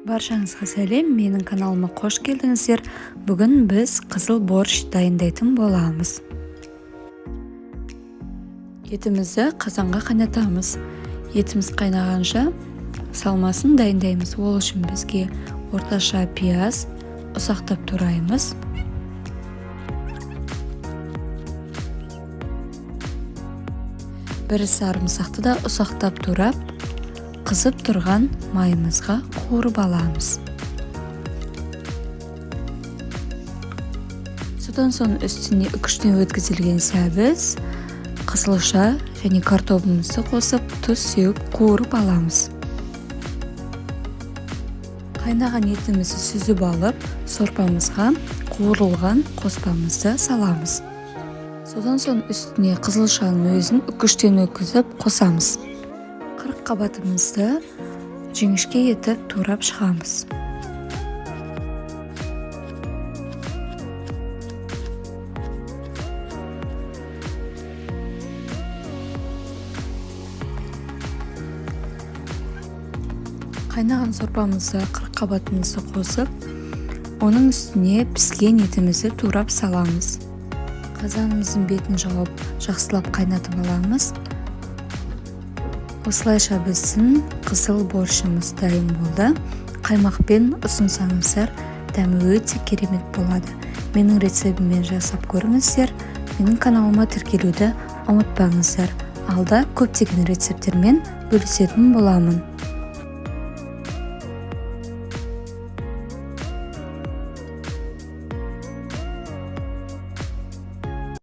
Баршаңызға сәлем, менің каналыма қош келдіңіздер. Бүгін біз қызыл борщ дайындайтын боламыз. Етімізді қазанға қайнатамыз. Етіміз қайнағанша салмасын дайындаймыз. Ол үшін бізге орташа пияз ұсақтап тураймыз. Бір сарымсақты да ұсақтап турап, қызып тұрған майымызға қуырып аламыз. Содан соң үстіне үкіштен өткізілген сәбіз, қызылша және картобымызды қосып, тұз сеуіп қуырып аламыз. Қайнаған етімізді сүзіп алып, сорпамызға қуырылған қоспамызды саламыз. Содан соң үстіне қызылшаның өзін үкіштен өткізіп қосамыз. Қабатымызды жіңішке етіп турап шығамыз. Қайнаған сорпамызды қабатымызды қосып, оның үстіне піскен етімізді турап саламыз. Қазанымыздың бетін жауып, жақсылап қайнатып аламыз. Осылайша біздің қызыл борщымыз дайын болды. Қаймақпен ұсынсаңыздар, дәмі өте керемет болады. Менің рецептіммен жасап көріңіздер. Менің каналыма тіркелуді ұмытпаңыздар. Алда көптеген рецепттермен бөлісетін боламын.